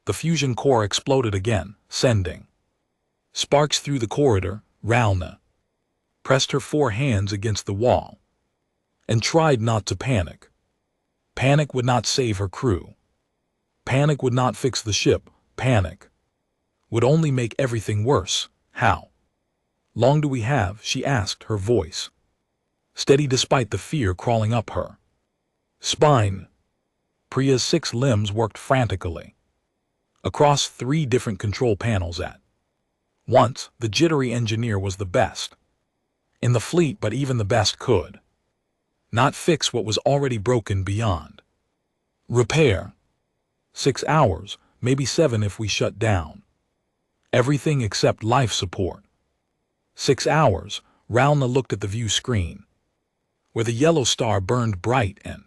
The fusion core exploded again, sending sparks through the corridor. Ralna pressed her 4 hands against the wall and tried not to panic. Panic would not save her crew. Panic would not fix the ship. Panic would only make everything worse. How long do we have? She asked, her voice steady despite the fear crawling up her spine. Priya's 6 limbs worked frantically across 3 different control panels at once. The jittery engineer was the best in the fleet, but even the best could not fix what was already broken beyond repair. 6 hours, maybe 7 if we shut down everything except life support. 6 hours. Ralna looked at the view screen, where the yellow star burned bright and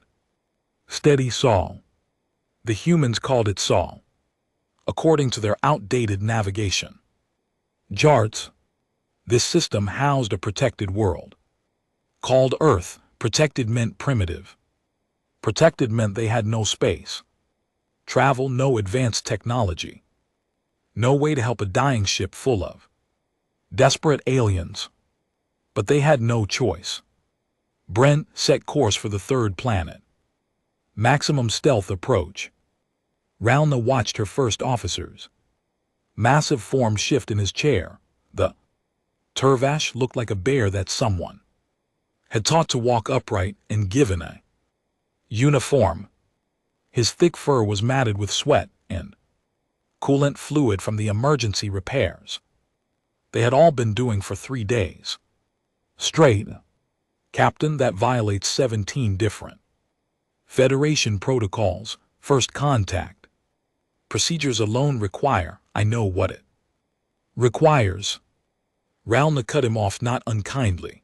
steady. Sol. The humans called it Sol, according to their outdated navigation charts. This system housed a protected world called Earth. Protected meant primitive. Protected meant they had no space travel, no advanced technology, no way to help a dying ship full of desperate aliens. But they had no choice. Brent set course for the 3rd planet. Maximum stealth approach. Ralna watched her first officer's massive form shift in his chair. The Turvash looked like a bear that someone had taught to walk upright and given a uniform. His thick fur was matted with sweat and coolant fluid from the emergency repairs they had all been doing for 3 days straight. Captain, that violates 17 different Federation protocols. First contact procedures alone require. I know what it requires. Ralna cut him off, not unkindly.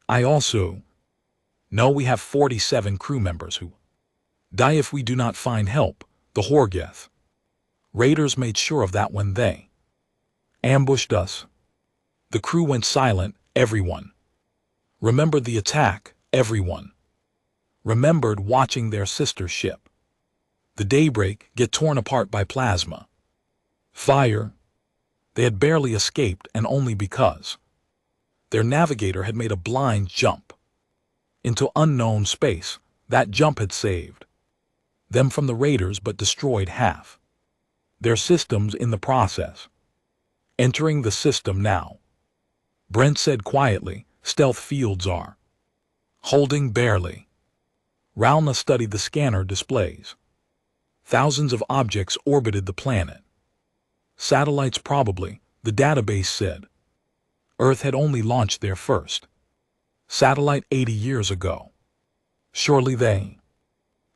I also know we have 47 crew members who die if we do not find help. The Horgeth raiders made sure of that when they ambushed us. The crew went silent. Everyone remembered the attack. Everyone remembered watching their sister ship, the Daybreak, get torn apart by plasma fire. They had barely escaped, and only because their navigator had made a blind jump into unknown space. That jump had saved them from the raiders, but destroyed half their systems in the process. Entering the system now, Brent said quietly. Stealth fields are holding barely. Ralna studied the scanner displays. Thousands of objects orbited the planet. Satellites probably, the database said. Earth had only launched their first satellite 80 years ago. Surely they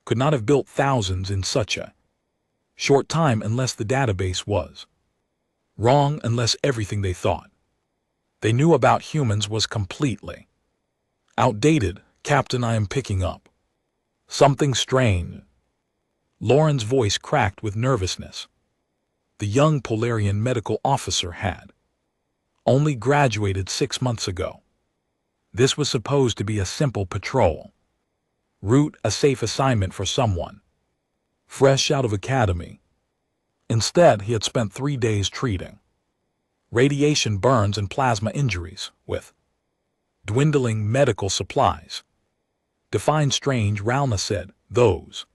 could not have built thousands in such a short time unless the database was wrong, unless everything they thought they knew about humans was completely outdated. Captain, I am picking up something strange. Lauren's voice cracked with nervousness. The young Polarian medical officer had only graduated 6 months ago. This was supposed to be a simple patrol route, a safe assignment for someone fresh out of academy. Instead, he had spent 3 days treating radiation burns and plasma injuries with dwindling medical supplies. Define strange, Ralna said. Those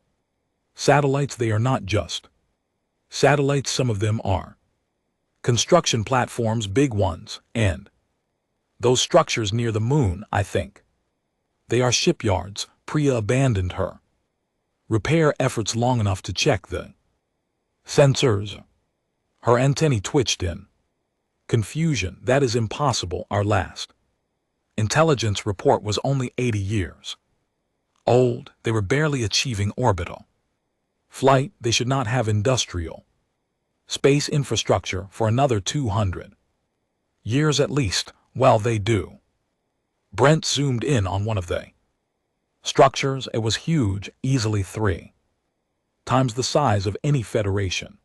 satellites, they are not just satellites. Some of them are construction platforms, big ones, and those structures near the moon, I think they are shipyards. Priya abandoned her repair efforts long enough to check the sensors. Her antennae twitched in confusion. That is impossible. Our last intelligence report was only 80 years old. They were barely achieving orbital flight. They should not have industrial space infrastructure for another 200 years at least. Well, they do. Brent zoomed in on one of the structures. It was huge, easily 3 times the size of any Federation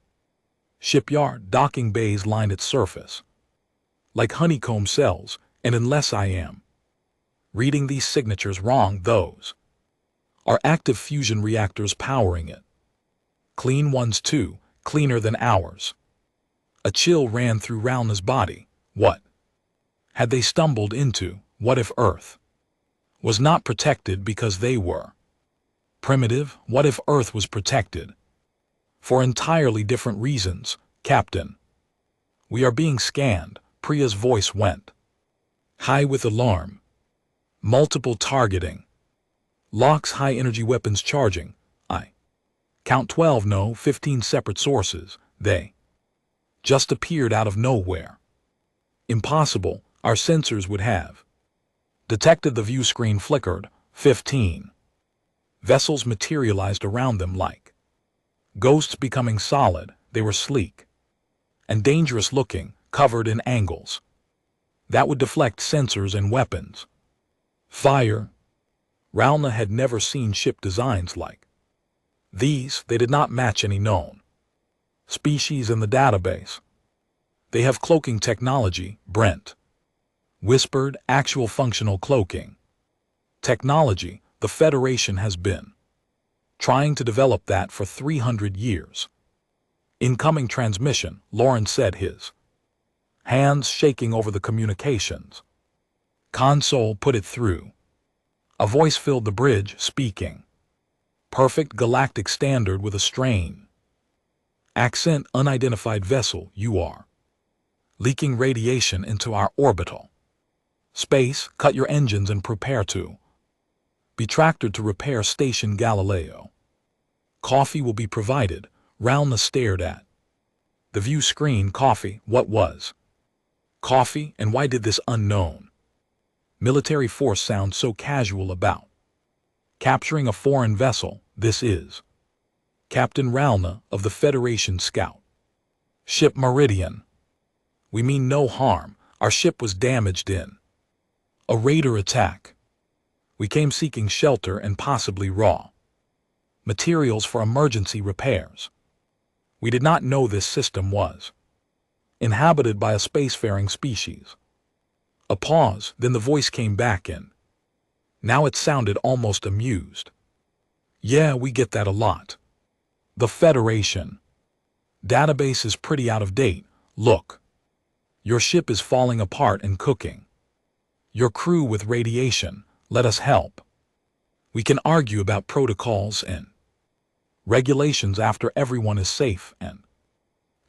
shipyard. Docking bays lined its surface like honeycomb cells, and unless I am reading these signatures wrong, those are active fusion reactors powering it. Clean ones too. cleaner than ours. A chill ran through Ralna's body. What had they stumbled into? What if Earth was not protected because they were primitive? What if Earth was protected for entirely different reasons? Captain, we are being scanned. Priya's voice went high with alarm. Multiple targeting. Locks, high-energy weapons charging. I count 12, no, 15 separate sources. They just appeared out of nowhere. Impossible. Our sensors would have detected. The view screen flickered. 15 vessels materialized around them like ghosts becoming solid. They were sleek and dangerous looking, covered in angles that would deflect sensors and weapons. Fire. Ralna had never seen ship designs like these. They did not match any known species in the database. They have cloaking technology, Brent whispered. Actual functional cloaking technology. The Federation has been trying to develop that for 300 years. Incoming transmission, Lawrence said, his hands shaking over the communications console. Put it through. A voice filled the bridge, speaking perfect galactic standard with a strain accent. Unidentified vessel, you are leaking radiation into our orbital space. Cut your engines and prepare to be tractored to repair station Galileo. Coffee will be provided. Ralna stared at the view screen. Coffee? What was coffee, and why did this unknown military force sound so casual about capturing a foreign vessel? This is Captain Ralna of the Federation scout ship Meridian. We mean no harm. Our ship was damaged in a raider attack. We came seeking shelter and possibly raw materials for emergency repairs. We did not know this system was inhabited by a spacefaring species. A pause, then the voice came back in. Now it sounded almost amused. Yeah, we get that a lot. The Federation database is pretty out of date. Look, your ship is falling apart and cooking your crew with radiation. Let us help. We can argue about protocols and regulations after everyone is safe and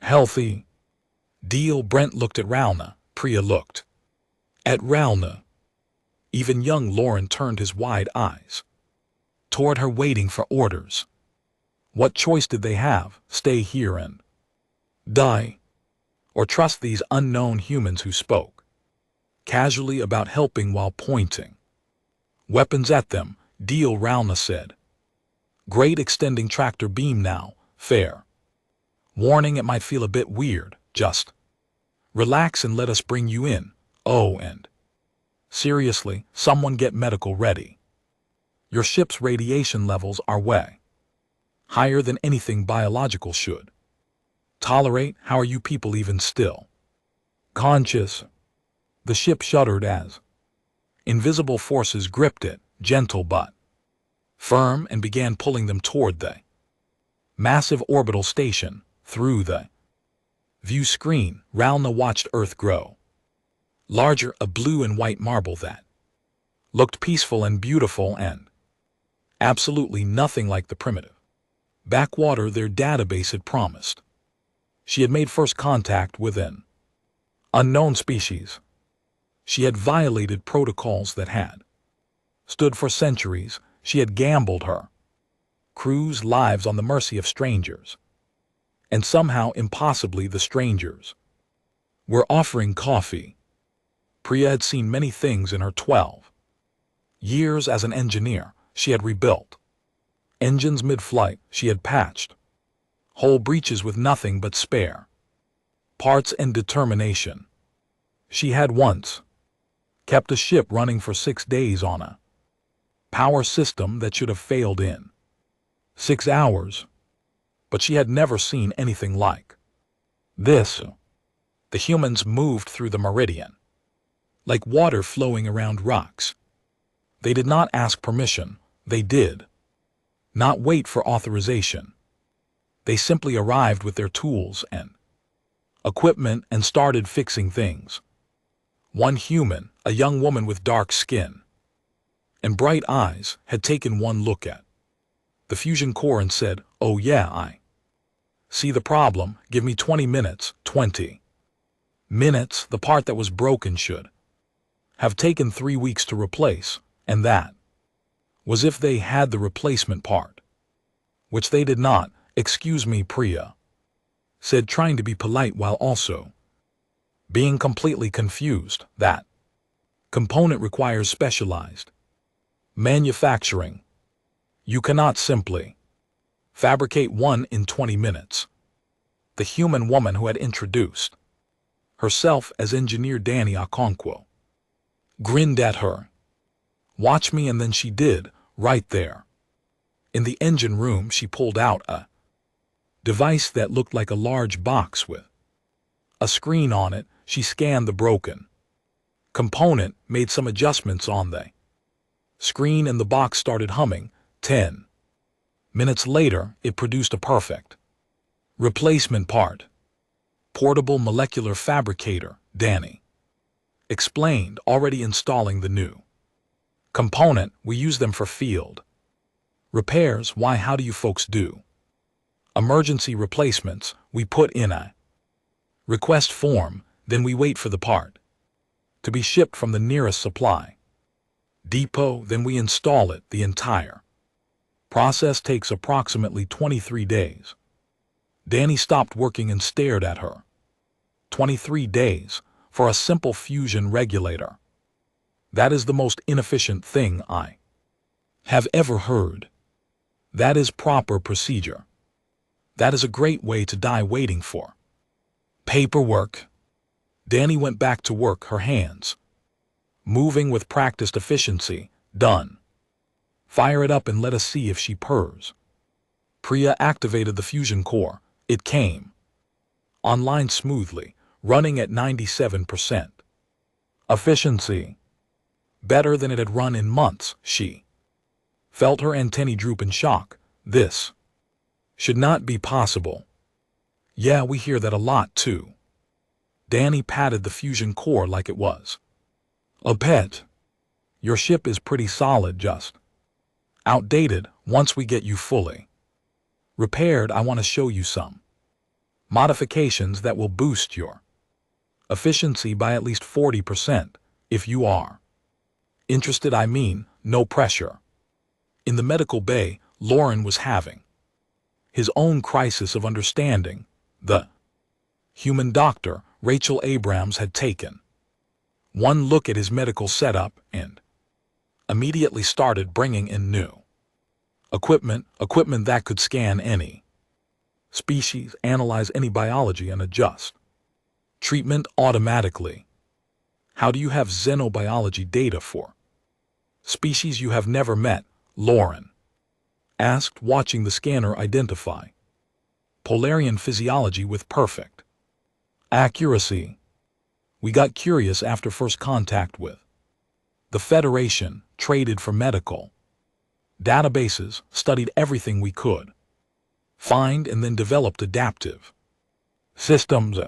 healthy. Deal. Brent looked at Ralna. Priya looked at Ralna. Even young Lauren turned his wide eyes toward her, waiting for orders. What choice did they have? Stay here and die, or trust these unknown humans who spoke casually about helping while pointing weapons at them? Deal. Ralna said. Great. Extending tractor beam now. Fair warning, it might feel a bit weird. Just relax and let us bring you in. Oh, and seriously, someone get medical ready. Your ship's radiation levels are way higher than anything biological should tolerate. How are you people even still conscious? The ship shuddered as invisible forces gripped it, gentle but firm, and began pulling them toward the massive orbital station. Through the view screen, Ralna watched Earth grow larger, a blue and white marble that looked peaceful and beautiful and absolutely nothing like the primitive backwater their database had promised. She had made first contact with an unknown species. She had violated protocols that had stood for centuries. She had gambled her crew's lives on the mercy of strangers. And somehow, impossibly, the strangers were offering coffee. Priya had seen many things in her 12 years as an engineer. She had rebuilt engines mid-flight. She had patched whole breaches with nothing but spare parts and determination. She had once kept a ship running for 6 days on a power system that should have failed in 6 hours. But she had never seen anything like this. The humans moved through the meridian like water flowing around rocks. They did not ask permission. They did not wait for authorization. They simply arrived with their tools and equipment and started fixing things. One human, a young woman with dark skin and bright eyes, had taken one look at the fusion core and said, "Oh yeah, I see the problem. Give me 20 minutes." 20 minutes, the part that was broken should have taken 3 weeks to replace, and that was if they had the replacement part, which they did not. "Excuse me," Priya said, trying to be polite while also being completely confused. That component requires specialized manufacturing. You cannot simply fabricate one in 20 minutes. The human woman who had introduced herself as Engineer Danny Okonkwo grinned at her. "Watch me," and then she did, right there. In the engine room, she pulled out a device that looked like a large box with a screen on it. She scanned the broken component, made some adjustments on the screen, and the box started humming. 10 minutes later, it produced a perfect replacement part. "Portable molecular fabricator," Danny explained, already installing the new component. "We use them for field repairs." "Why, how do you folks do emergency replacements?" "We put in a request form, then we wait for the part to be shipped from the nearest supply depot, then we install it. The entire process takes approximately 23 days. Danny stopped working and stared at her. 23 days for a simple fusion regulator. That is the most inefficient thing I have ever heard. That is proper procedure. That is a great way to die waiting for paperwork. Danny went back to work, her hands moving with practiced efficiency. "Done. Fire it up and let us see if she purrs." Priya activated the fusion core. It came online smoothly, running at 97% efficiency. Better than it had run in months. She felt her antennae droop in shock. This should not be possible. "Yeah, we hear that a lot too." Danny patted the fusion core like it was a pet. "Your ship is pretty solid, just outdated. Once we get you fully repaired, I want to show you some modifications that will boost your efficiency by at least 40%. If you are interested, I mean, no pressure." In the medical bay, Lauren was having his own crisis of understanding. The human doctor, Rachel Abrams, had taken one look at his medical setup and immediately started bringing in new equipment that could scan any species, analyze any biology, and adjust treatment automatically. "How do you have xenobiology data for species you have never met?" Lauren asked, watching the scanner identify Polarian physiology with perfect accuracy. "We got curious after first contact with the Federation, traded for medical databases, studied everything we could find, and then developed adaptive systems."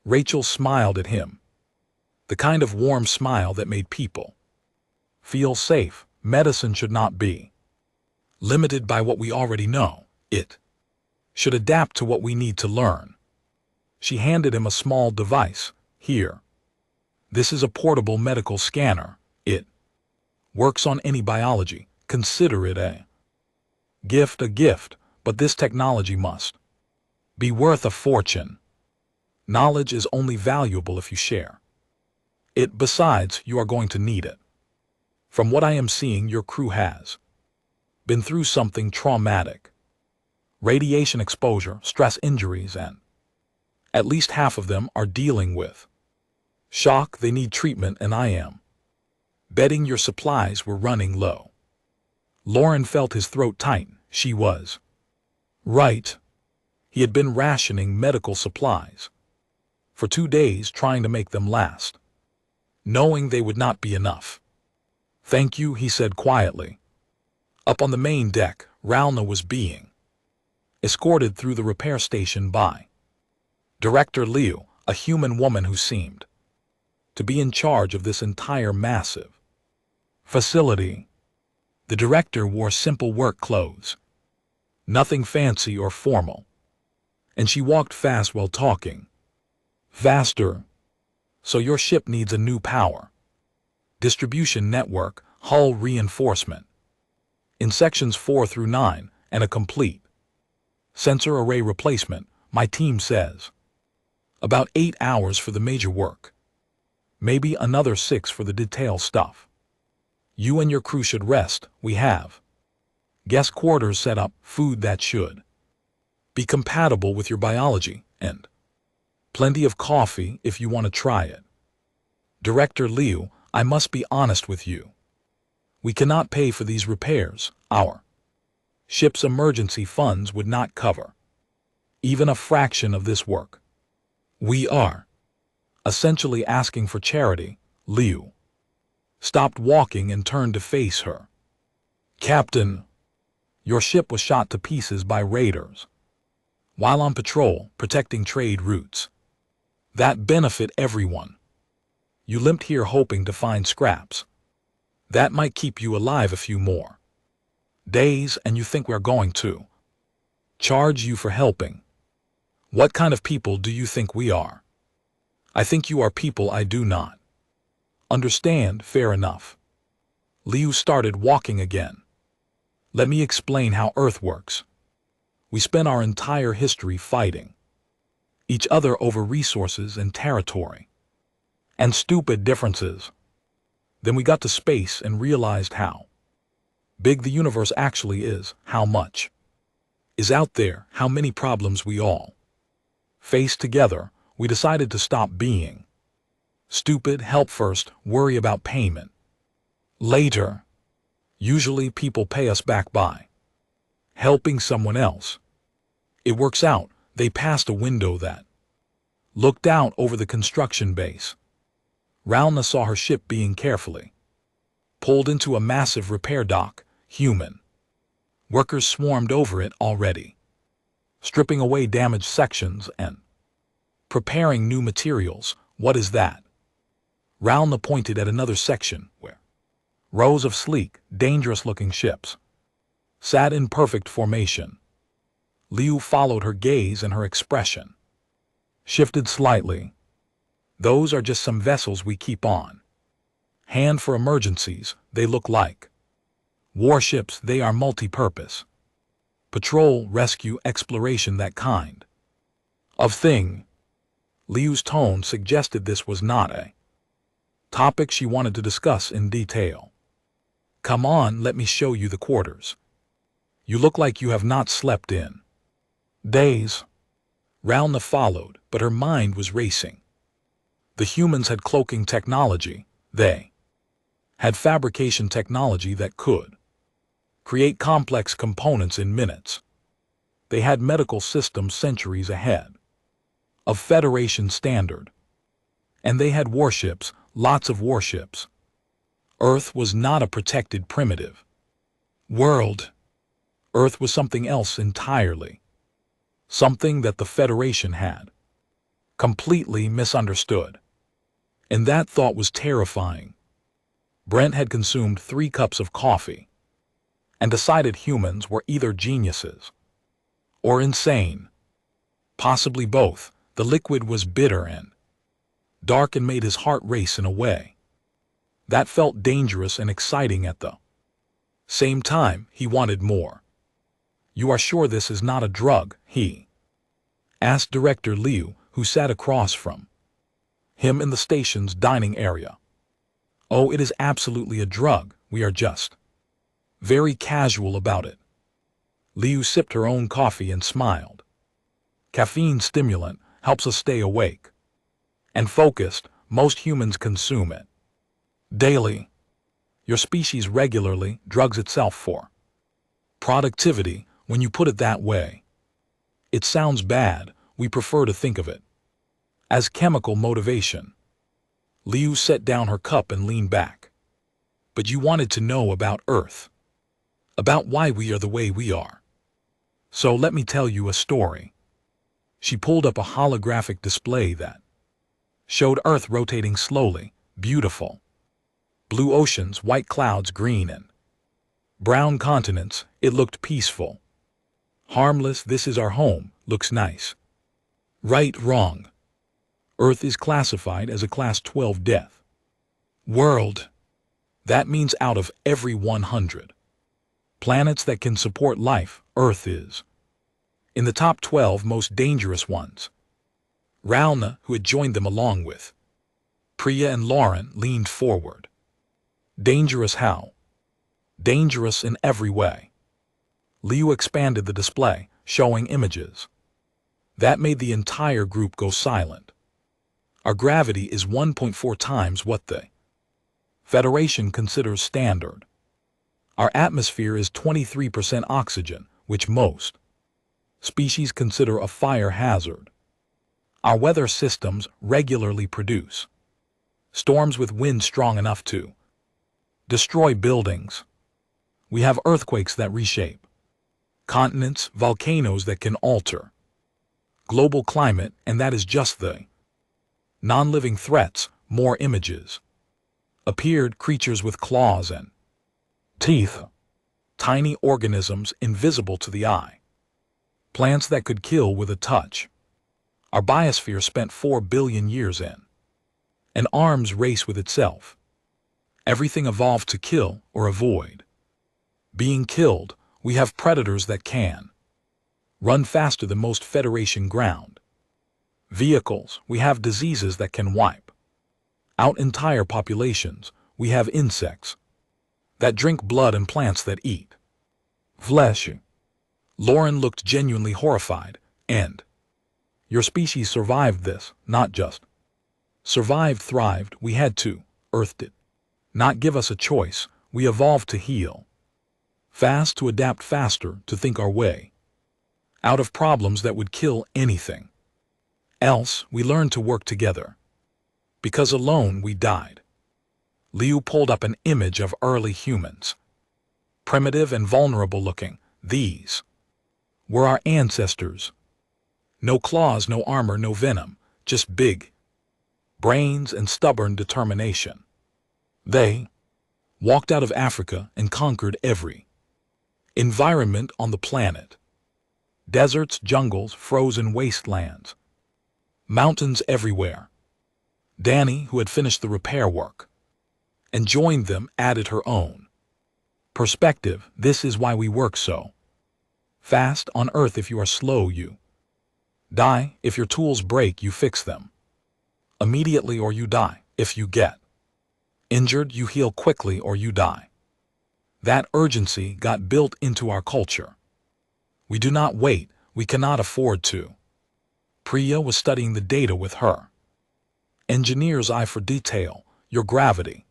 Rachel smiled at him, the kind of warm smile that made people feel safe. "Medicine should not be limited by what we already know. It should adapt to what we need to learn." She handed him a small device. "Here. This is a portable medical scanner. It works on any biology. Consider it a gift, but this technology must be worth a fortune. Knowledge is only valuable if you share it. Besides, you are going to need it. From what I am seeing, your crew has been through something traumatic. Radiation exposure, stress injuries, and at least half of them are dealing with shock. They need treatment, and I am betting your supplies were running low." Lauren felt his throat tighten. She was right. He had been rationing medical supplies for 2 days, trying to make them last, knowing they would not be enough. "Thank you," he said quietly. Up on the main deck, Ralna was being escorted through the repair station by Director Liu, a human woman who seemed to be in charge of this entire massive facility. The director wore simple work clothes, nothing fancy or formal, and she walked fast while talking. Faster. So your ship needs a new power distribution network, hull reinforcement in sections 4 through 9, and a complete sensor array replacement, my team says. About 8 hours for the major work. Maybe another 6 for the detail stuff. You and your crew should rest. We have guest quarters set up, food that should be compatible with your biology, and plenty of coffee if you want to try it. Director Liu, I must be honest with you. We cannot pay for these repairs. Our ship's emergency funds would not cover even a fraction of this work. We are essentially asking for charity. Liu stopped walking and turned to face her. Captain, your ship was shot to pieces by raiders while on patrol protecting trade routes that benefit everyone. You limped here hoping to find scraps that might keep you alive a few more days, and you think we're going to charge you for helping? What kind of people do you think we are? I think you are people I do not understand. Fair enough. Liu started walking again. Let me explain how Earth works. We spent our entire history fighting each other over resources and territory and stupid differences. Then we got to space and realized how big the universe actually is, how much is out there, how many problems we all face together. We decided to stop being stupid, help first, worry about payment later. Usually people pay us back by helping someone else. It works out. They passed a window that looked out over the construction base. Ralna saw her ship being carefully pulled into a massive repair dock. Human workers swarmed over it already, stripping away damaged sections and preparing new materials. What is that? Ralna pointed at another section where rows of sleek, dangerous-looking ships sat in perfect formation. Liu followed her gaze, and her expression shifted slightly. Those are just some vessels we keep on hand for emergencies. They look like warships. They are multi-purpose. Patrol, rescue, exploration, that kind of thing. Liu's tone suggested this was not a topic she wanted to discuss in detail. Come on, let me show you the quarters. You look like you have not slept in days. Ralna followed, but her mind was racing. The humans had cloaking technology. They had fabrication technology that could create complex components in minutes. They had medical systems centuries ahead of Federation standard. And they had warships, lots of warships. Earth was not a protected primitive world. Earth was something else entirely. Something that the Federation had completely misunderstood. And that thought was terrifying. Brent had consumed 3 cups of coffee and decided humans were either geniuses or insane. Possibly both. The liquid was bitter and dark and made his heart race in a way that felt dangerous and exciting at the same time. He wanted more. You are sure this is not a drug? He asked Director Liu, who sat across from him in the station's dining area. Oh, it is absolutely a drug. We are just very casual about it. Liu sipped her own coffee and smiled. Caffeine stimulant helps us stay awake and focused. Most humans consume it daily. Your species regularly drugs itself for productivity. When you put it that way, it sounds bad. We prefer to think of it as chemical motivation. Liu set down her cup and leaned back. But you wanted to know about Earth, about why we are the way we are. So let me tell you a story. She pulled up a holographic display that showed Earth rotating slowly, beautiful. Blue oceans, white clouds, green and brown continents. It looked peaceful. Harmless. This is our home. Looks nice. Right, wrong. Earth is classified as a Class 12 death world. That means out of every 100 planets that can support life, Earth is in the top 12 most dangerous ones. Ralna, who had joined them along with Priya and Lauren, leaned forward. Dangerous how? Dangerous in every way. Liu expanded the display, showing images. That made the entire group go silent. Our gravity is 1.4 times what the Federation considers standard. Our atmosphere is 23% oxygen, which most species consider a fire hazard. Our weather systems regularly produce storms with winds strong enough to destroy buildings. We have earthquakes that reshape continents, volcanoes that can alter global climate, and that is just the non-living threats. More images appeared, creatures with claws and teeth, tiny organisms invisible to the eye, plants that could kill with a touch. Our biosphere spent 4 billion years in an arms race with itself. Everything evolved to kill or avoid being killed. We have predators that can run faster than most Federation ground vehicles. We have diseases that can wipe out entire populations. We have insects that drink blood and plants that eat flesh. Lauren looked genuinely horrified. And your species survived this, not just survived, thrived. We had to. Earth did not give us a choice. We evolved to heal fast, to adapt faster, to think our way out of problems that would kill anything else. We learned to work together, because alone we died. Liu pulled up an image of early humans. Primitive and vulnerable looking. These were our ancestors. No claws, no armor, no venom, just big brains and stubborn determination. They walked out of Africa and conquered every environment on the planet. Deserts, jungles, frozen wastelands, mountains everywhere. Danny, who had finished the repair work and joined them, added her own perspective. This is why we work so fast on Earth. If you are slow, you die. If your tools break, you fix them immediately or you die. If you get injured, you heal quickly or you die. That urgency got built into our culture. We do not wait. We cannot afford to. Priya was studying the data with her engineer's eye for detail. Your gravity.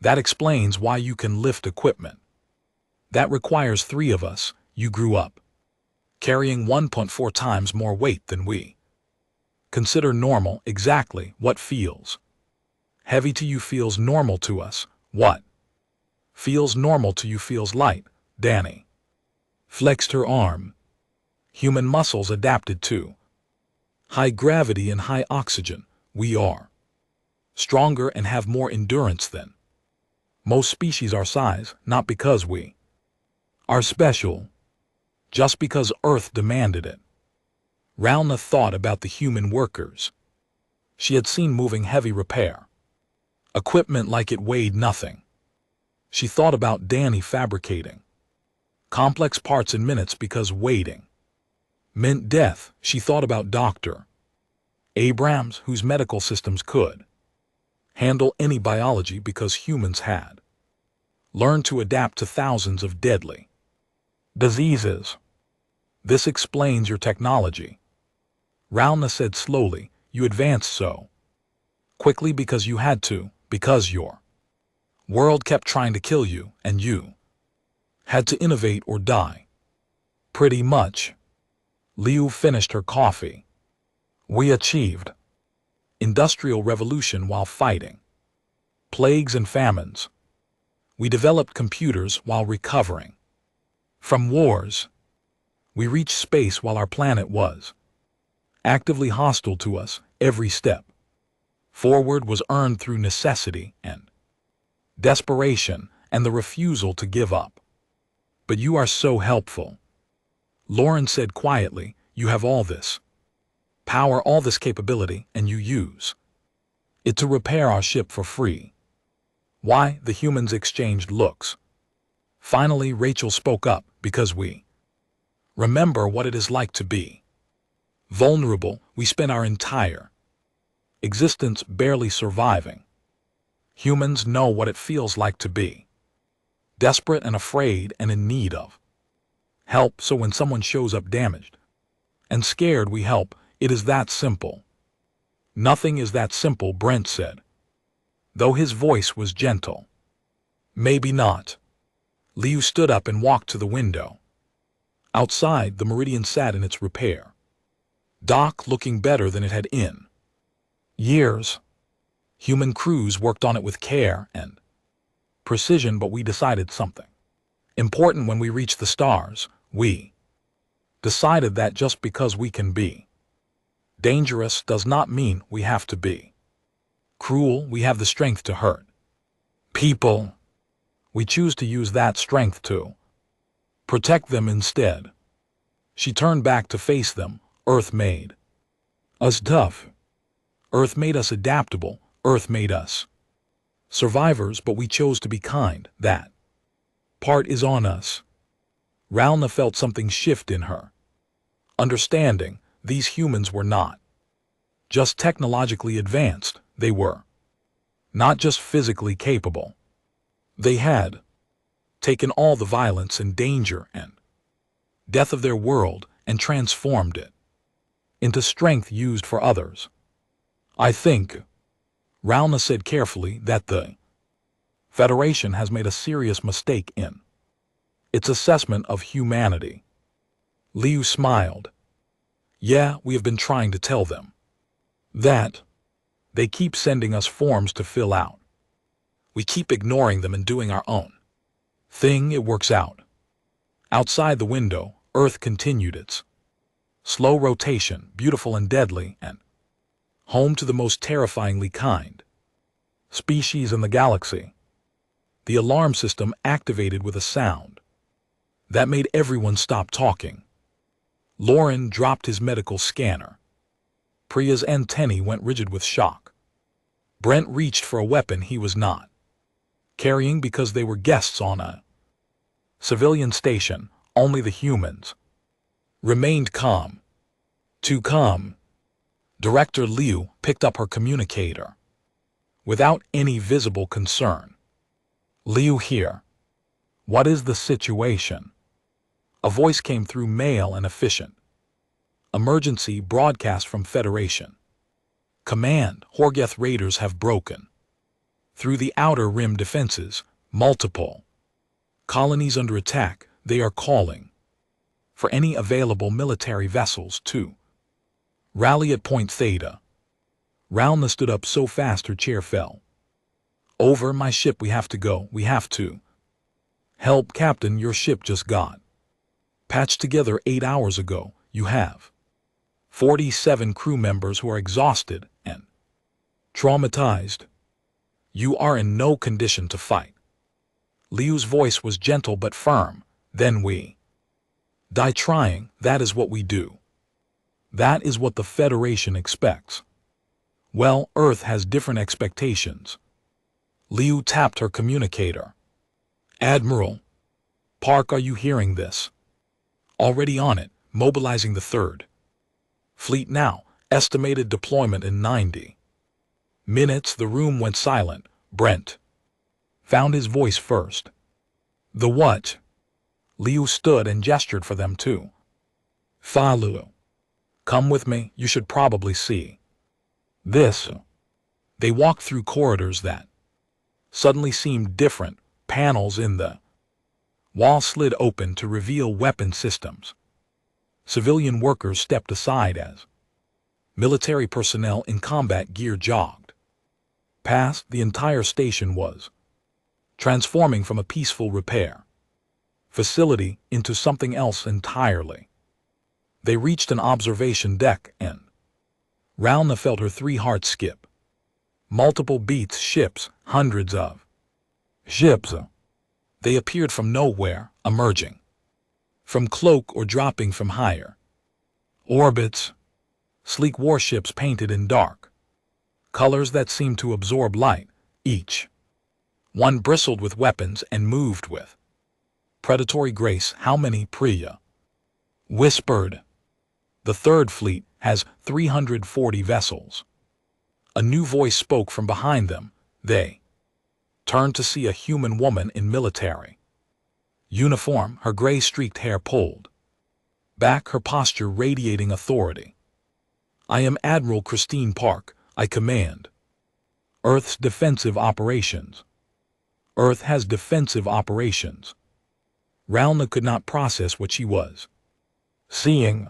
That explains why you can lift equipment. That requires 3 of us. You grew up carrying 1.4 times more weight than we consider normal. Exactly what feels heavy to you feels normal to us. What feels normal to you feels light. Danny flexed her arm. Human muscles adapted to high gravity and high oxygen. We are stronger and have more endurance than most species our size, not because we are special, just because Earth demanded it. Ralna thought about the human workers she had seen moving heavy repair equipment like it weighed nothing. She thought about Danny fabricating complex parts in minutes because waiting meant death. She thought about Dr. Abrams, whose medical systems could handle any biology because humans had learned to adapt to thousands of deadly diseases. This explains your technology. Ralna said slowly. You advanced so quickly because you had to, because your world kept trying to kill you, and you had to innovate or die. Pretty much. Liu finished her coffee. We achieved industrial revolution while fighting plagues and famines. We developed computers while recovering from wars. We reached space while our planet was actively hostile to us. Every step forward was earned through necessity and desperation and the refusal to give up. But you are so helpful, Lauren said quietly. You have all this power, all this capability, and you use it to repair our ship for free. Why? The humans exchanged looks. Finally, Rachel spoke up. Because we remember what it is like to be vulnerable. We spent our entire existence barely surviving. Humans know what it feels like to be desperate and afraid and in need of help. So when someone shows up damaged and scared, we help. It is that simple. Nothing is that simple, Brent said, though his voice was gentle. Maybe not. Liu stood up and walked to the window. Outside, the Meridian sat in its repair dock, looking better than it had in years. Human crews worked on it with care and precision, but we decided something important when we reached the stars. We decided that just because we can be dangerous does not mean we have to be cruel. We have the strength to hurt people. We choose to use that strength to protect them instead. She turned back to face them. Earth made us tough. Earth made us adaptable. Earth made us survivors, but we chose to be kind. That part is on us. Ralna felt something shift in her understanding. These humans were not just technologically advanced. They were not just physically capable. They had taken all the violence and danger and death of their world and transformed it into strength used for others. I think, Ralna said carefully, that the Federation has made a serious mistake in its assessment of humanity. Liu smiled. Yeah, we have been trying to tell them that. They keep sending us forms to fill out. We keep ignoring them and doing our own thing. It works out. Outside the window, Earth continued its slow rotation, beautiful and deadly, and home to the most terrifyingly kind species in the galaxy. The alarm system activated with a sound that made everyone stop talking. Lauren dropped his medical scanner. Priya's antennae went rigid with shock. Brent reached for a weapon he was not carrying because they were guests on a civilian station. Only the humans remained calm. Too calm. Director Liu picked up her communicator without any visible concern. Liu here. What is the situation? A voice came through, male and efficient. Emergency broadcast from Federation. Command, Horgeth raiders have broken through the outer rim defenses. Multiple colonies under attack. They are calling for any available military vessels to rally at Point Theta. Ralna stood up so fast her chair fell. Over. My ship. We have to go. We have to help. Captain, your ship just got patched together 8 hours ago. You have 47 crew members who are exhausted and traumatized. You are in no condition to fight. Liu's voice was gentle but firm. Then we die trying. That is what we do. That is what the Federation expects. Well, Earth has different expectations. Liu tapped her communicator. Admiral Park, are you hearing this? Already on it, mobilizing the 3rd Fleet now. Estimated deployment in 90 minutes. The room went silent. Brent found his voice first. The what? Liu stood and gestured for them too. Falu. Come with me. You should probably see this. They walked through corridors that suddenly seemed different. Panels in the wall slid open to reveal weapon systems. Civilian workers stepped aside as military personnel in combat gear jogged past. The entire station was transforming from a peaceful repair facility into something else entirely. They reached an observation deck and Ralna felt her 3 hearts skip. Multiple beats, ships, hundreds of ships. They appeared from nowhere, emerging from cloak or dropping from higher orbits. Sleek warships painted in dark colors that seemed to absorb light. Each one bristled with weapons and moved with predatory grace. How many, Priya whispered. The Third Fleet has 340 vessels. A new voice spoke from behind them. They turned to see a human woman in military uniform, her gray-streaked hair pulled back, her posture radiating authority. I am Admiral Christine Park. I command Earth's defensive operations. Earth has defensive operations. Ralna could not process what she was seeing.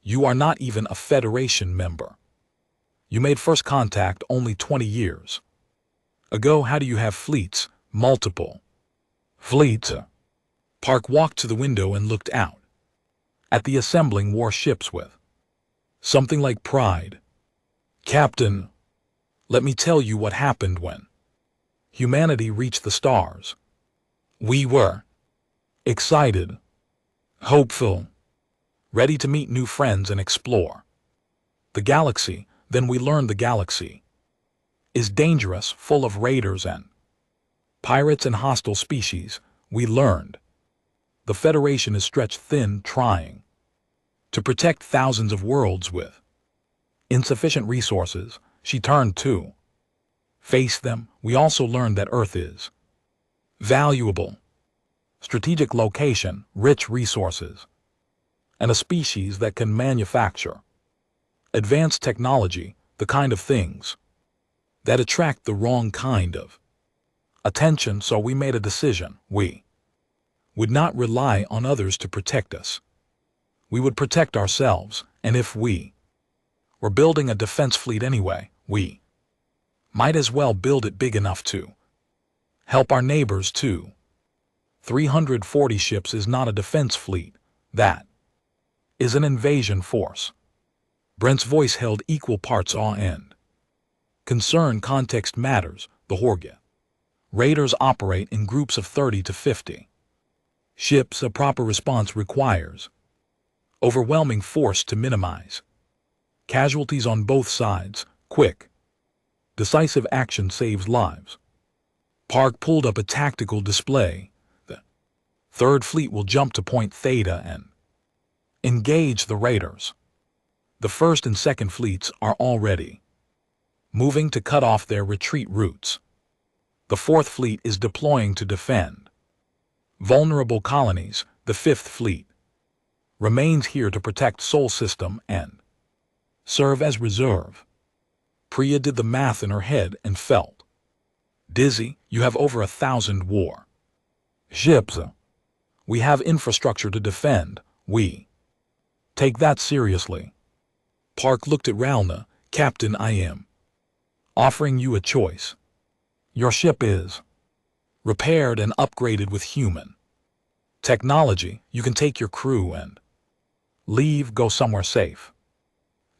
You are not even a Federation member. You made first contact only 20 years ago. How do you have fleets? Multiple fleets. Park walked to the window and looked out at the assembling warships with something like pride. Captain, let me tell you what happened when humanity reached the stars. We were excited, hopeful, ready to meet new friends and explore the galaxy. Then we learned the galaxy is dangerous, full of raiders and pirates and hostile species. We learned the Federation is stretched thin, trying to protect thousands of worlds with insufficient resources. She turned to face them. We also learned that Earth is valuable, strategic location, rich resources, and a species that can manufacture advanced technology, the kind of things that attract the wrong kind of attention. So we made a decision. We would not rely on others to protect us. We would protect ourselves, and if we were building a defense fleet anyway, we might as well build it big enough to help our neighbors too. 340 ships is not a defense fleet. That is an invasion force. Brent's voice held equal parts awe and concern. Context matters. The Horga raiders operate in groups of 30 to 50 ships. A proper response requires overwhelming force to minimize casualties on both sides. Quick, decisive action saves lives. Park pulled up a tactical display. The Third Fleet will jump to Point Theta and engage the raiders. The First and Second Fleets are already moving to cut off their retreat routes. The Fourth Fleet is deploying to defend vulnerable colonies. The Fifth Fleet remains here to protect Sol System and serve as reserve. Priya did the math in her head and felt dizzy. You have over 1,000 war ships. We have infrastructure to defend. We take that seriously. Park looked at Ralna. Captain, I am offering you a choice. Your ship is repaired and upgraded with human technology. You can take your crew and leave, go somewhere safe.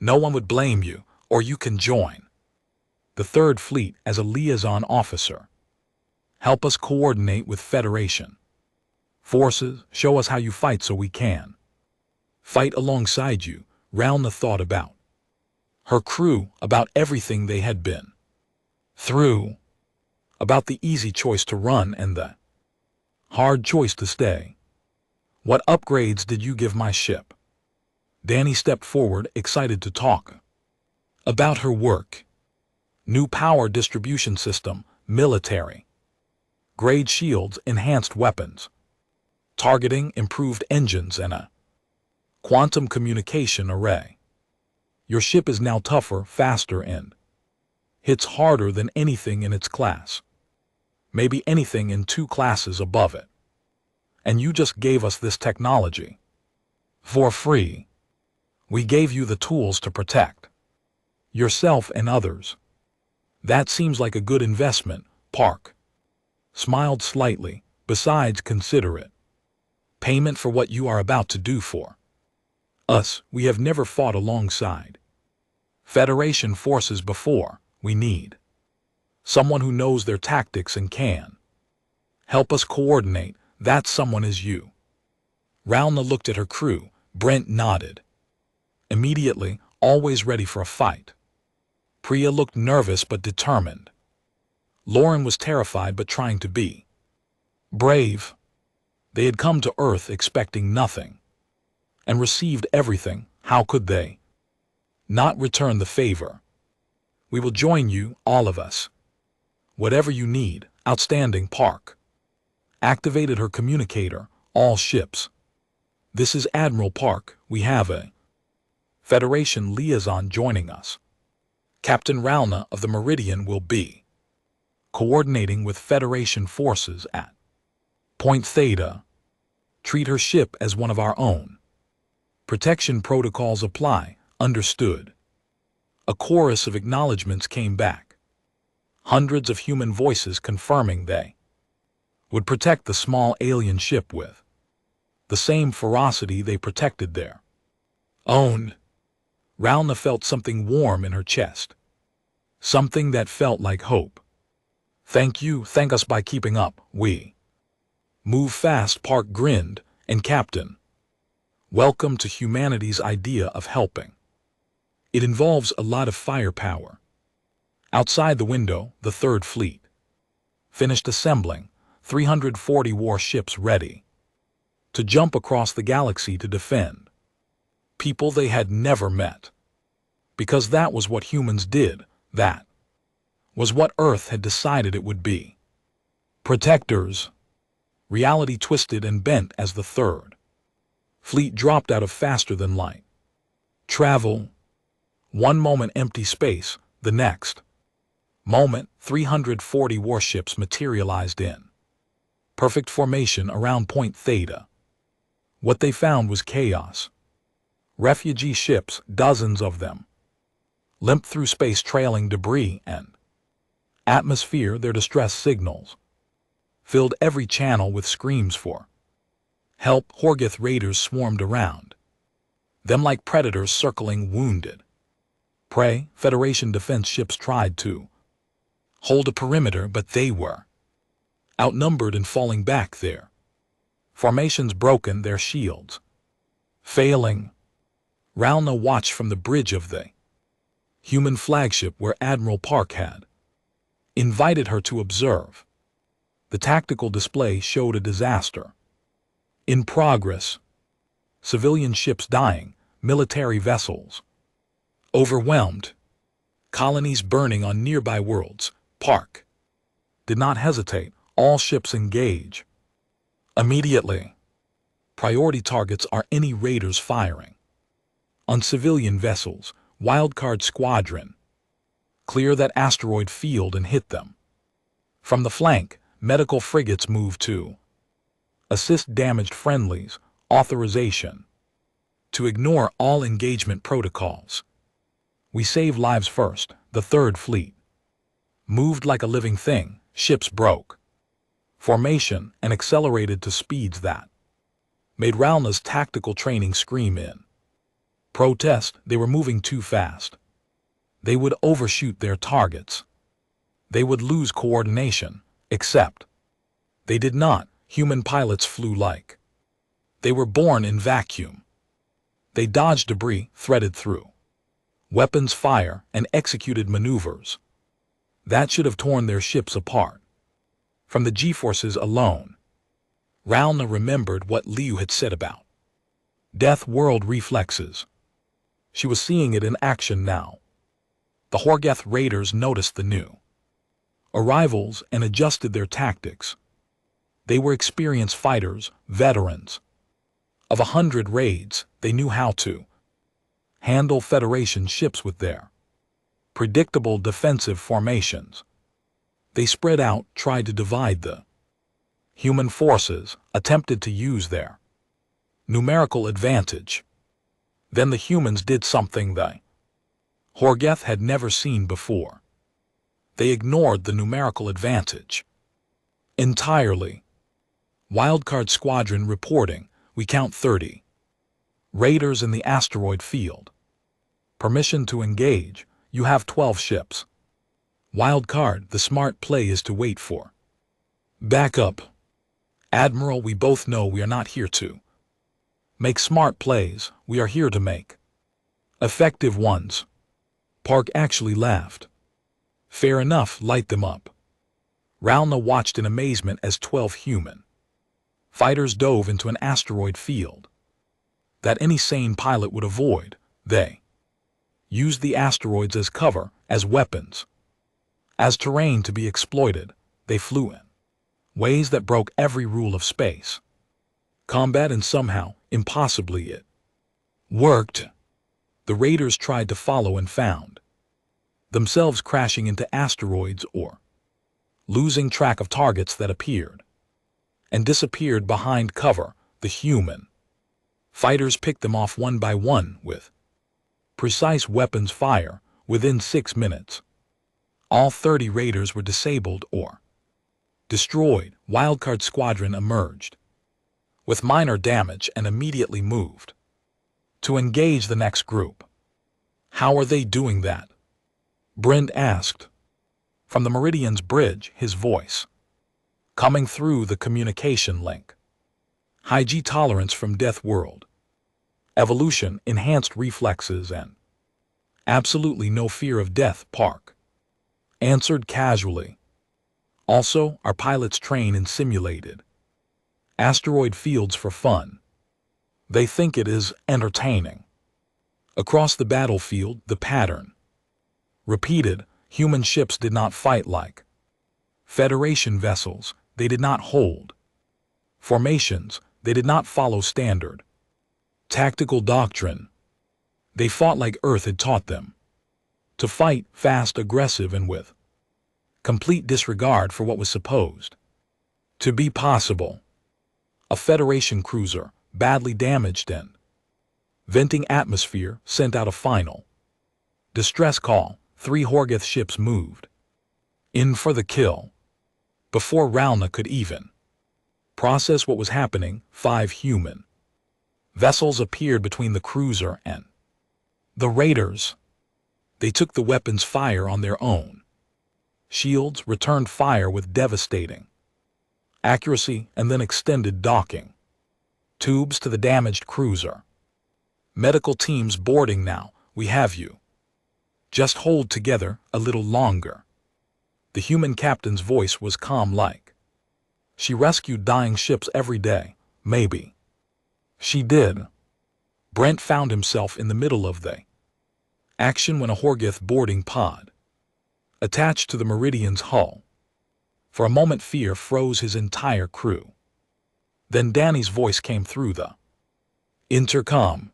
No one would blame you, or you can join the Third Fleet as a liaison officer. Help us coordinate with Federation forces. Show us how you fight so we can fight alongside you. Ralna thought about her crew, about everything they had been through, about the easy choice to run and the hard choice to stay. What upgrades did you give my ship? Danny stepped forward, excited to talk about her work. New power distribution system, military grade shields, enhanced weapons, targeting, improved engines, and a quantum communication array. Your ship is now tougher, faster, and hits harder than anything in its class. Maybe anything in 2 classes above it. And you just gave us this technology for free. We gave you the tools to protect yourself and others. That seems like a good investment. Park smiled slightly. Besides, consider it payment for what you are about to do for Us, we have never fought alongside Federation forces before. We need someone who knows their tactics and can help us coordinate. That someone is you. Ralna looked at her crew. Brent nodded. Immediately, always ready for a fight. Priya looked nervous but determined. Lauren was terrified but trying to be brave. They had come to Earth expecting nothing and received everything. How could they not return the favor? We will join you, all of us. Whatever you need. Outstanding. Park activated her communicator. All ships. This is Admiral Park. We have a Federation liaison joining us. Captain Ralna of the Meridian will be coordinating with Federation forces at Point Theta. Treat her ship as one of our own. Protection protocols apply. Understood. A chorus of acknowledgments came back. Hundreds of human voices confirming they would protect the small alien ship with the same ferocity they protected their own. Ralna felt something warm in her chest. Something that felt like hope. Thank you. Thank us by keeping up. We move fast. Park grinned. And Captain, welcome to humanity's idea of helping. It involves a lot of firepower. Outside the window, the Third Fleet finished assembling 340 warships ready to jump across the galaxy to defend people they had never met. Because that was what humans did. That was what Earth had decided it would be. Protectors. Reality twisted and bent as the Third Fleet dropped out of faster-than-light travel. One moment empty space, the next moment 340 warships materialized in perfect formation around Point Theta. What they found was chaos. Refugee ships, dozens of them, limped through space trailing debris and atmosphere. Their distress signals filled every channel with screams for help. Horgeth raiders swarmed around them like predators circling wounded prey. Federation defense ships tried to hold a perimeter, but they were outnumbered and falling back. Their formations broken, their shields failing. Ralna watched from the bridge of the human flagship where Admiral Park had invited her to observe. The tactical display showed a disaster in progress. Civilian ships dying, military vessels overwhelmed, colonies burning on nearby worlds. Park did not hesitate. All ships engage immediately. Priority targets are any raiders firing on civilian vessels. Wildcard Squadron, clear that asteroid field and hit them. From the flank, medical frigates move to assist damaged friendlies. Authorization to ignore all engagement protocols. We save lives first. The Third Fleet moved like a living thing. Ships broke formation and accelerated to speeds that made Ralna's tactical training scream in protest. They were moving too fast. They would overshoot their targets. They would lose coordination. Except they did not. Human pilots flew like they were born in vacuum. They dodged debris, threaded through weapons fire, and executed maneuvers that should have torn their ships apart. From the G-forces alone, Ralna remembered what Liu had said about Death World reflexes. She was seeing it in action now. The Horgeth raiders noticed the new arrivals and adjusted their tactics. They were experienced fighters, veterans. Of 100 raids, they knew how to handle Federation ships with their predictable defensive formations. They spread out, tried to divide the human forces, attempted to use their numerical advantage. Then the humans did something the Horgeth had never seen before. They ignored the numerical advantage entirely. Wildcard Squadron reporting, we count 30 Raiders in the asteroid field. Permission to engage. You have 12 ships. Wild card. The smart play is to wait for backup. Admiral, we both know we are not here to make smart plays. We are here to make effective ones. Park actually laughed. Fair enough, light them up. Ralna watched in amazement as 12 human fighters dove into an asteroid field that any sane pilot would avoid. They used the asteroids as cover, as weapons, as terrain to be exploited. They flew in ways that broke every rule of space combat, and somehow, impossibly, it worked. The raiders tried to follow and found themselves crashing into asteroids or losing track of targets that appeared and disappeared behind cover. The human fighters picked them off one by one with precise weapons fire. Within 6 minutes, all 30 raiders were disabled or destroyed. Wildcard Squadron emerged with minor damage and immediately moved to engage the next group. How are they doing that? Brent asked. From the Meridian's bridge, his voice coming through the communication link. High G tolerance from Deathworld. Evolution, enhanced reflexes, and absolutely no fear of death, Park answered casually. Also, our pilots train in simulated asteroid fields for fun. They think it is entertaining. Across the battlefield, the pattern repeated. Human ships did not fight like Federation vessels. They did not hold formations. They did not follow standard tactical doctrine. They fought like Earth had taught them to fight, fast, aggressive, and with complete disregard for what was supposed to be possible. A Federation cruiser, badly damaged and venting atmosphere, sent out a final distress call. 3 Horgeth ships moved in for the kill. Before Ralna could even process what was happening, 5 human vessels appeared between the cruiser and the raiders. They took the weapons fire on their own shields, returned fire with devastating accuracy, and then extended docking tubes to the damaged cruiser. Medical teams boarding now. We have you. Just hold together a little longer. The human captain's voice was calm like she rescued dying ships every day. Maybe she did. Brent found himself in the middle of the action when a Horgeth boarding pod attached to the Meridian's hull. For a moment fear froze his entire crew. Then Danny's voice came through the intercom.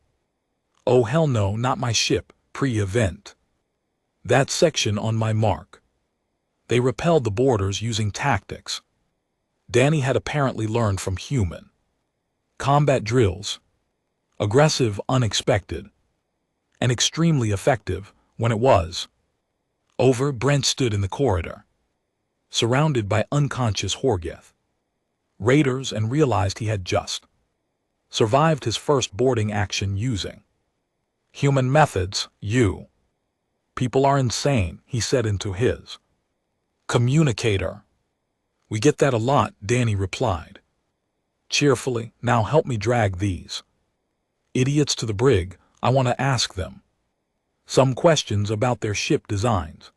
Oh hell no, not my ship, pre-event. That section on my mark. They repelled the boarders using tactics Danny had apparently learned from human combat drills. Aggressive, unexpected, and extremely effective. When it was over, Brent stood in the corridor, surrounded by unconscious Horgeth raiders, and realized he had just survived his first boarding action using human methods. You people are insane, he said into his communicator. We get that a lot, Danny replied cheerfully. Now help me drag these idiots to the brig. I want to ask them some questions about their ship designs.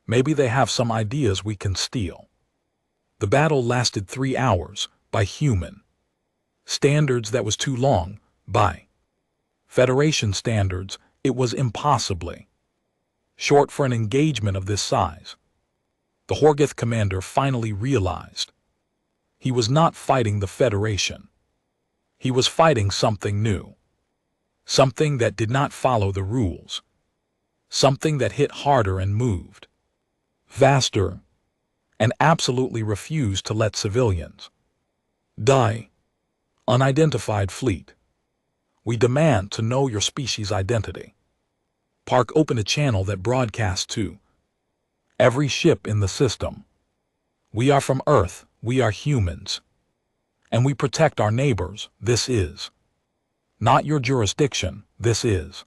Maybe they have some ideas we can steal. The battle lasted 3 hours. By human standards, that was too long. By Federation standards, it was impossibly short for an engagement of this size. The Horgeth commander finally realized he was not fighting the Federation. He was fighting something new. Something that did not follow the rules. Something that hit harder and moved faster, and absolutely refused to let civilians die. Unidentified fleet. We demand to know your species identity. Park opened a channel that broadcast to every ship in the system. We are from Earth, we are humans, and we protect our neighbors. This is Not your jurisdiction, this is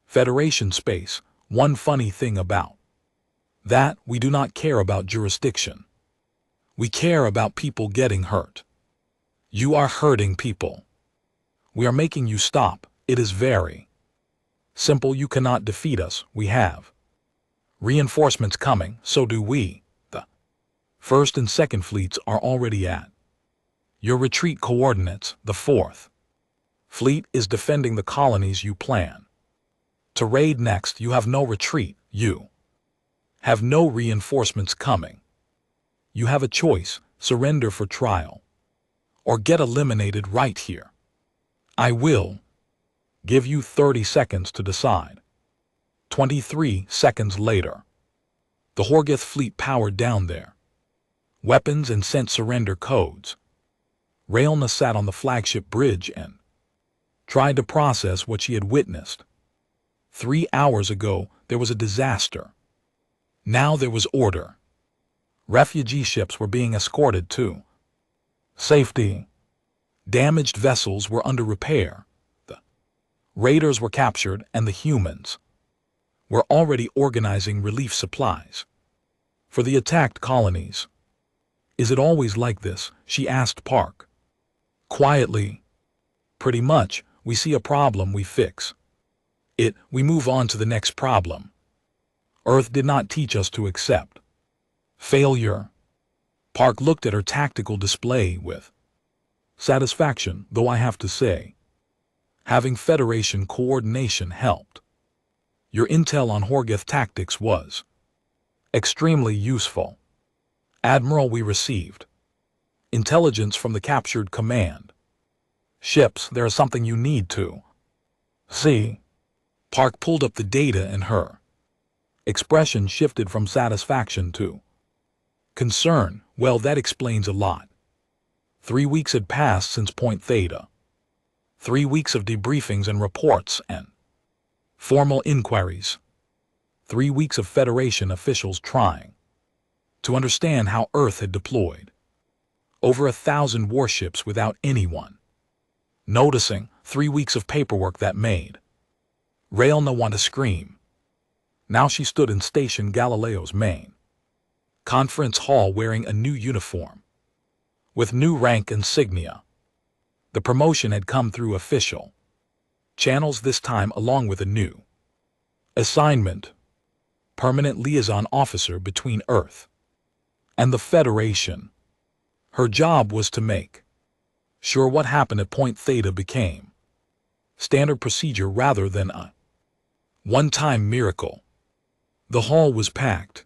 Federation space. One funny thing about that, we do not care about jurisdiction. We care about people getting hurt. You are hurting people. We are making you stop. It is very simple. You cannot defeat us. We have reinforcements coming, so do we. The first and second fleets are already at your retreat coordinates. The fourth fleet is defending the colonies you plan to raid next. You have no retreat. You have no reinforcements coming. You have a choice: surrender for trial, or get eliminated right here. I will give you 30 seconds to decide. 23 seconds later, the Horgith fleet powered down their weapons and sent surrender codes. Raelna sat on the flagship bridge and tried to process what she had witnessed. 3 hours ago, there was a disaster. Now there was order. Refugee ships were being escorted to safety. Damaged vessels were under repair. The raiders were captured, and the humans were already organizing relief supplies for the attacked colonies. Is it always like this? She asked Park quietly. Pretty much. We see a problem, we fix it, we move on to the next problem. Earth did not teach us to accept failure. Park looked at her tactical display with satisfaction, though I have to say, having Federation coordination helped. Your intel on Horgith tactics was extremely useful. Admiral, we received intelligence from the captured command ships. There is something you need to see. Park pulled up the data, and her expression shifted from satisfaction to concern. Well, that explains a lot. 3 weeks had passed since Point Theta. 3 weeks of debriefings and reports and formal inquiries. 3 weeks of Federation officials trying to understand how Earth had deployed over 1,000 warships without anyone noticing. 3 weeks of paperwork that made Raelna want to scream. Now she stood in Station Galileo's main conference hall wearing a new uniform with new rank insignia. The promotion had come through official channels this time, along with a new assignment: permanent liaison officer between Earth and the Federation. Her job was to make sure what happened at Point Theta became standard procedure rather than a one-time miracle. The hall was packed.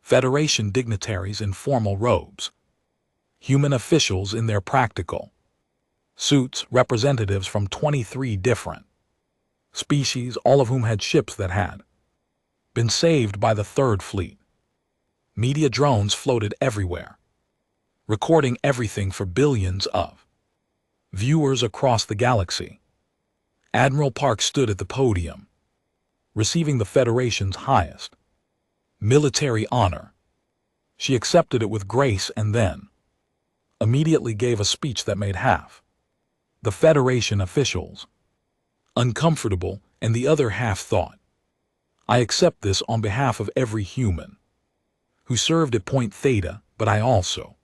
Federation dignitaries in formal robes, human officials in their practical suits, representatives from 23 different species, all of whom had ships that had been saved by the Third Fleet. Media drones floated everywhere, recording everything for billions of viewers across the galaxy. Admiral Park stood at the podium, receiving the Federation's highest military honor. She accepted it with grace and then immediately gave a speech that made half the Federation officials uncomfortable, and the other half thought, I accept this on behalf of every human who served at Point Theta, but I also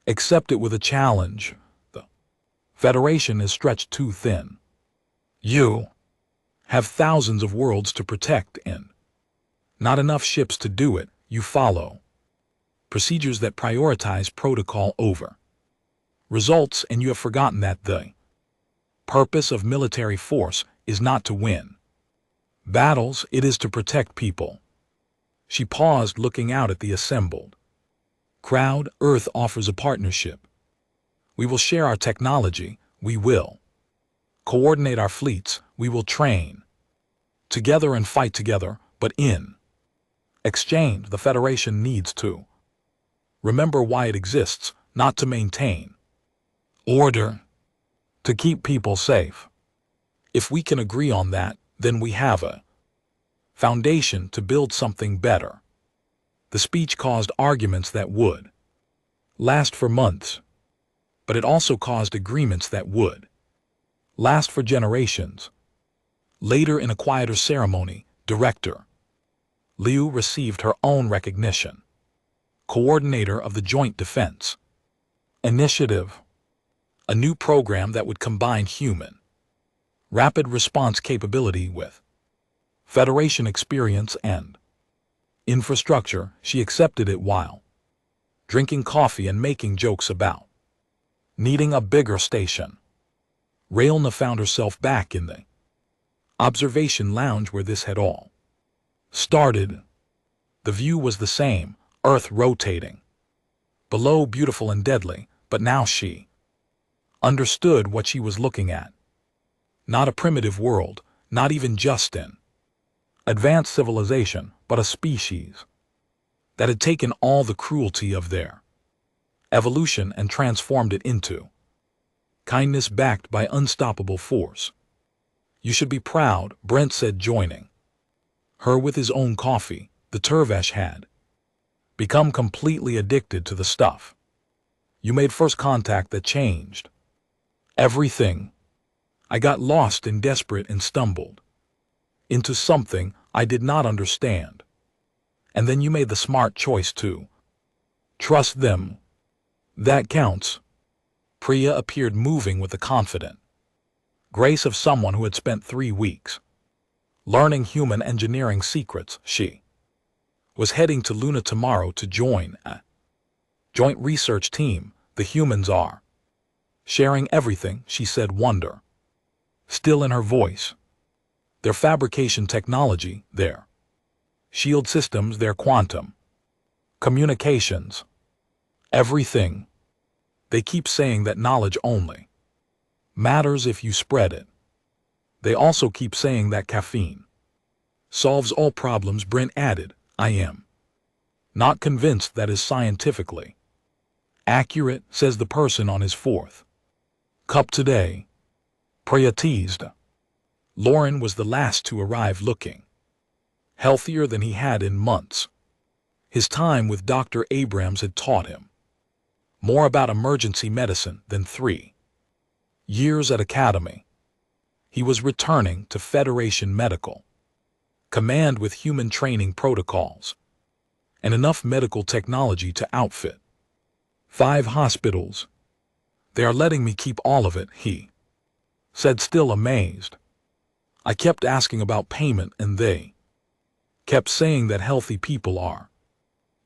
accept it with a challenge. The Federation is stretched too thin. You have thousands of worlds to protect and not enough ships to do it. You follow procedures that prioritize protocol over results, and you have forgotten that the purpose of military force is not to win battles, it is to protect people. She paused, looking out at the assembled crowd. Earth offers a partnership. We will share our technology. We will coordinate our fleets. We will train together and fight together, but in exchange, the Federation needs to remember why it exists: not to maintain order, to keep people safe. If we can agree on that, then we have a foundation to build something better. The speech caused arguments that would last for months, but it also caused agreements that would last for generations. Later, in a quieter ceremony, Director Liu received her own recognition. Coordinator of the Joint Defense Initiative, a new program that would combine human rapid response capability with Federation experience and infrastructure. She accepted it while drinking coffee and making jokes about needing a bigger station. Raelna found herself back in the observation lounge where this had all started. The view was the same, Earth rotating below, beautiful and deadly, but now she understood what she was looking at. Not a primitive world, not even just an advanced civilization, but a species that had taken all the cruelty of their evolution and transformed it into kindness backed by unstoppable force. You should be proud, Brent said, joining her with his own coffee. The Turvesh had become completely addicted to the stuff. You made first contact that changed everything. I got lost and desperate and stumbled into something I did not understand. And then you made the smart choice to trust them. That counts. Priya appeared, moving with the confident grace of someone who had spent 3 weeks learning human engineering secrets. She was heading to Luna tomorrow to join a joint research team. The humans are sharing everything, she said, wonder still in her voice. Their fabrication technology, their shield systems, their quantum communications, everything. They keep saying that knowledge only matters if you spread it. They also keep saying that caffeine solves all problems, Brent added. I am not convinced that is scientifically accurate, says the person on his 4th cup today. Priya teased. Lauren was the last to arrive, looking healthier than he had in months. His time with Dr. Abrams had taught him more about emergency medicine than 3 years at academy. He was returning to Federation Medical Command with human training protocols and enough medical technology to outfit 5 hospitals. They are letting me keep all of it, he said, still amazed. I kept asking about payment and they kept saying that healthy people are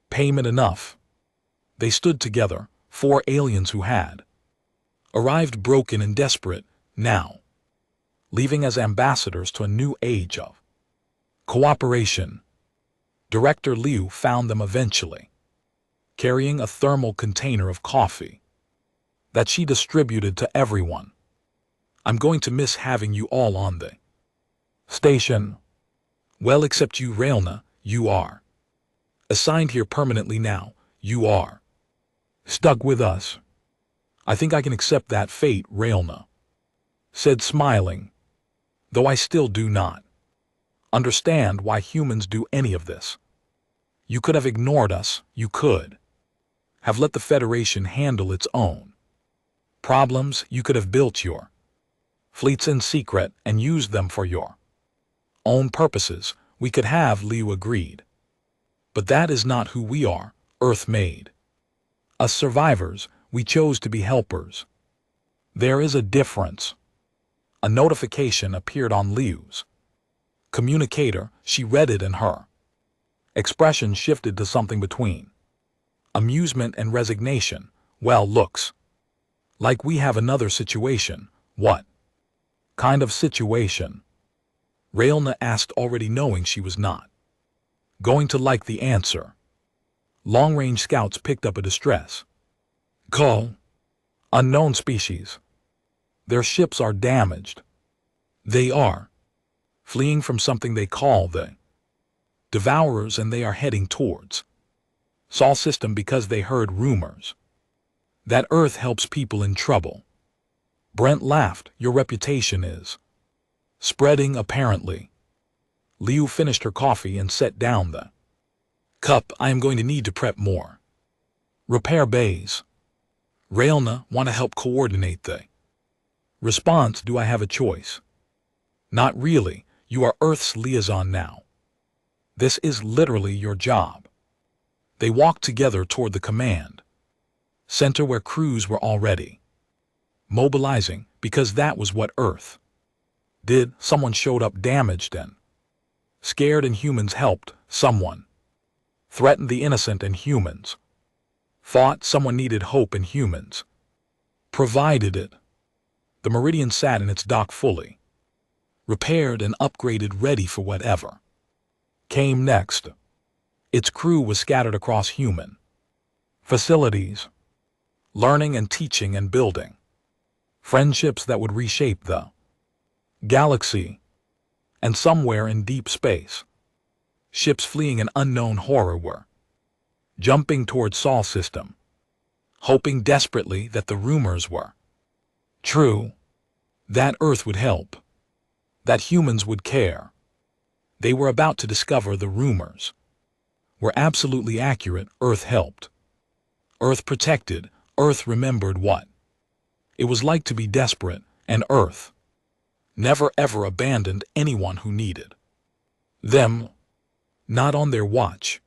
payment enough. They stood together, 4 aliens who had arrived broken and desperate, now leaving as ambassadors to a new age of cooperation. Director Liu found them eventually, carrying a thermal container of coffee that she distributed to everyone. I'm going to miss having you all on the station. Well, except you, Raelna. You are assigned here permanently now. You are stuck with us. I think I can accept that fate, Raelna said, smiling, though I still do not understand why humans do any of this. You could have ignored us. You could have let the Federation handle its own problems. You could have built your fleets in secret and used them for your own purposes. We could have, Liu agreed. But that is not who we are. Earth made us survivors. We chose to be helpers. There is a difference. A notification appeared on Liu's communicator. She read it and her expression shifted to something between amusement and resignation. Well, looks like we have another situation. What kind of situation? Raelna asked, already knowing she was not going to like the answer. Long-range scouts picked up a distress call. Unknown species. Their ships are damaged. They are fleeing from something they call the Devourers, and they are heading towards Sol system because they heard rumors that Earth helps people in trouble. Brent laughed. Your reputation is spreading, apparently. Liu finished her coffee and set down the cup. I am going to need to prep more repair bays. Raelna, want to help coordinate the Response: do I have a choice? Not really. You are Earth's liaison now. This is literally your job. They walked together toward the command center where crews were already mobilizing, because that was what Earth did. Someone showed up damaged and scared, and humans helped. Someone threatened the innocent, and humans fought. Someone needed hope, and humans provided it. The Meridian sat in its dock, fully repaired and upgraded, ready for whatever came next. Its crew was scattered across human facilities, learning and teaching and building friendships that would reshape the galaxy. And somewhere in deep space, ships fleeing an unknown horror were jumping toward Sol system, hoping desperately that the rumors were true, that Earth would help, that humans would care. They were about to discover the rumors were absolutely accurate. Earth helped. Earth protected. Earth remembered what it was like to be desperate, and Earth never ever abandoned anyone who needed them. Not on their watch.